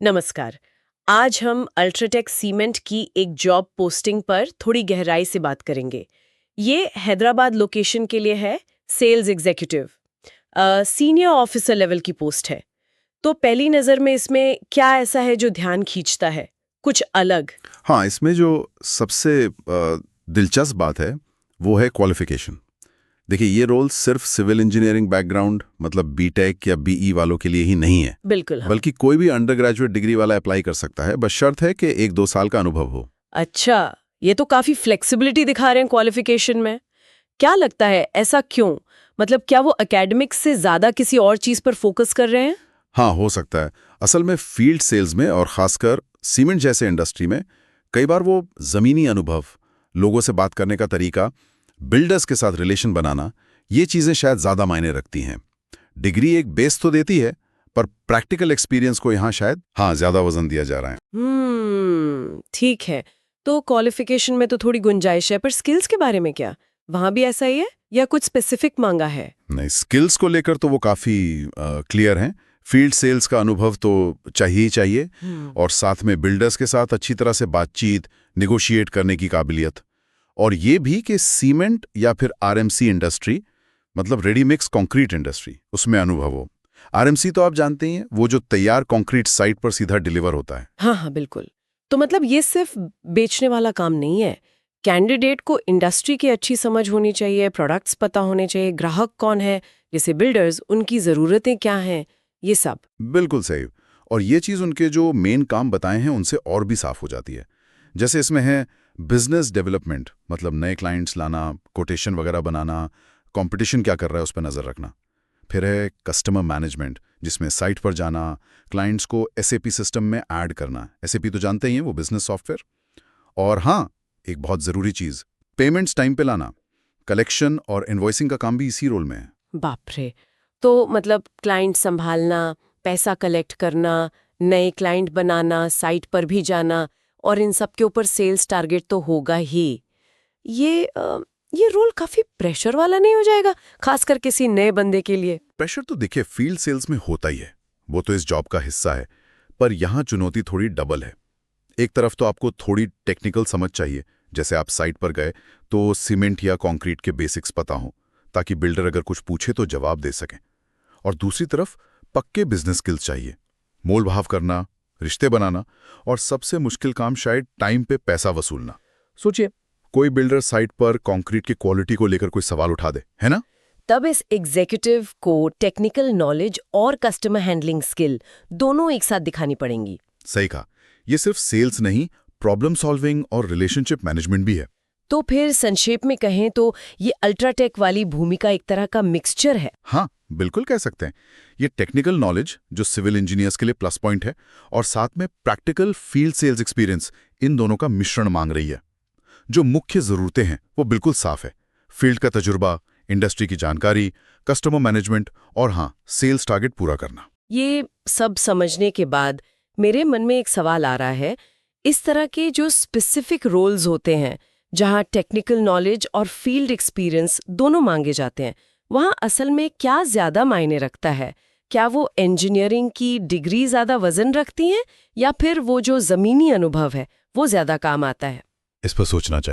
नमस्कार। आज हम अल्ट्राटेक सीमेंट की एक जॉब पोस्टिंग पर थोड़ी गहराई से बात करेंगे। ये हैदराबाद लोकेशन के लिए है, sales executive, senior officer level की पोस्ट है। तो पहली नज़र में इसमें क्या ऐसा है जो ध्यान खींचता है, कुछ अलग? हाँ, इसमें जो सबसे दिलचस्प बात है वो है क्वालिफिकेशन। देखिए, ये रोल सिर्फ सिविल इंजीनियरिंग बैकग्राउंड मतलब बीटेक या बीई वालों के लिए ही नहीं है। बिल्कुल हाँ। बल्कि कोई भी अंडर ग्रेजुएट डिग्री वाला अप्लाई कर सकता है, बस शर्त है कि 1-2 साल का अनुभव हो। अच्छा, ये तो काफी फ्लेक्सिबिलिटी दिखा रहे हैं क्वालिफिकेशन में। क्या लगता है ऐसा क्यों? मतलब क्या वो एकेडमिक्स से ज्यादा किसी और चीज पर फोकस कर रहे हैं? हाँ, हो सकता है। असल में फील्ड सेल्स में और खासकर सीमेंट जैसे इंडस्ट्री में कई बार वो ज़मीनी अनुभव, लोगों से बात करने का तरीका, बिल्डर्स के साथ रिलेशन बनाना, ये चीज़ें शायद ज़्यादा मायने रखती हैं। डिग्री एक बेस तो देती है, पर प्रैक्टिकल एक्सपीरियंस को यहाँ शायद ज़्यादा वजन दिया जा रहा है। ठीक है। तो क्वालिफिकेशन में तो थोड़ी गुंजाइश है, पर स्किल्स के बारे में क्या? वहां भी ऐसा ही है या कुछ स्पेसिफिक मांगा है? नहीं, स्किल्स को लेकर तो वो काफ़ी क्लियर हैं। फील्ड सेल्स का अनुभव तो चाहिए ही चाहिए, और साथ में बिल्डर्स के साथ अच्छी तरह से बातचीत, निगोशिएट करने की काबिलियत, और ये भी कि सीमेंट या फिर आरएमसी इंडस्ट्री मतलब रेडी मिक्स कंक्रीट इंडस्ट्री, उसमें अनुभव हो। आरएमसी तो आप जानते ही हैं, वो जो तैयार कंक्रीट साइट पर सीधा डिलीवर होता है। हाँ हाँ बिल्कुल। तो मतलब ये सिर्फ बेचने वाला काम नहीं है। कैंडिडेट को इंडस्ट्री की अच्छी समझ होनी चाहिए, प्रोडक्ट्स पता होने चाहिए, ग्राहक कौन है, जैसे बिल्डर्स, उनकी ज़रूरतें क्या हैं, ये सब। बिल्कुल सही। और ये चीज़ उनके जो मेन काम बताए हैं उनसे और भी साफ हो जाती है। जैसे इसमें है बिजनेस डेवलपमेंट, मतलब नए क्लाइंट्स लाना, कोटेशन वगैरह बनाना, कंपटीशन क्या कर रहा है उस पर नज़र रखना। फिर है कस्टमर मैनेजमेंट, जिसमें साइट पर जाना, क्लाइंट्स को एसएपी सिस्टम में ऐड करना। एसएपी तो जानते ही हैं, वो बिजनेस सॉफ्टवेयर। और हाँ, एक बहुत ज़रूरी चीज़, पेमेंट्स टाइम पे लाना, कलेक्शन और इनवॉइसिंग का काम भी इसी रोल में है। बाप रे! तो मतलब क्लाइंट संभालना, पैसा कलेक्ट करना, नए क्लाइंट बनाना, साइट पर भी जाना, और इन सब के ऊपर सेल्स टारगेट तो होगा ही। ये रोल काफी प्रेशर वाला नहीं हो जाएगा, खासकर किसी नए बंदे के लिए? प्रेशर तो देखिए फील्ड सेल्स में होता ही है, वो तो इस जॉब का हिस्सा है। पर यहाँ चुनौती थोड़ी डबल है। एक तरफ तो आपको थोड़ी टेक्निकल समझ चाहिए, जैसे आप साइट पर गए तो सीमेंट या कंक्रीट के बेसिक्स पता हो, ताकि बिल्डर अगर कुछ पूछे तो जवाब दे सकें। और दूसरी तरफ पक्के बिजनेस स्किल्स चाहिए, मोल भाव करना, रिश्ते बनाना, और सबसे मुश्किल काम शायद टाइम पे पैसा वसूलना। सोचिए, कोई बिल्डर साइट पर कंक्रीट की क्वालिटी को लेकर कोई सवाल उठा दे, है ना? तब इस एग्जीक्यूटिव को टेक्निकल नॉलेज और कस्टमर हैंडलिंग स्किल दोनों एक साथ दिखानी पड़ेंगी। सही कहा। ये सिर्फ सेल्स नहीं, प्रॉब्लम सॉल्विंग और रिलेशनशिप मैनेजमेंट भी है। तो फिर संक्षेप में कहें तो ये अल्ट्राटेक वाली भूमिका एक तरह का मिक्सचर है। हाँ, बिल्कुल कह सकते हैं। ये टेक्निकल नॉलेज जो सिविल इंजीनियर्स के लिए प्लस पॉइंट है, और साथ में प्रैक्टिकल फील्ड सेल्स एक्सपीरियंस, इन दोनों का मिश्रण मांग रही है। जो मुख्य जरूरतें हैं वो बिल्कुल साफ है: फील्ड का तजुर्बा, इंडस्ट्री की जानकारी, कस्टमर मैनेजमेंट, और हाँ, सेल्स टारगेट पूरा करना। ये सब समझने के बाद मेरे मन में एक सवाल आ रहा है, इस तरह के जो स्पेसिफिक रोल्स होते हैं जहां टेक्निकल नॉलेज और फील्ड एक्सपीरियंस दोनों मांगे जाते हैं, वहां असल में क्या ज्यादा मायने रखता है? क्या वो इंजीनियरिंग की डिग्री ज्यादा वजन रखती हैं, या फिर वो जो जमीनी अनुभव है वो ज्यादा काम आता है? इस पर सोचना चाहिए।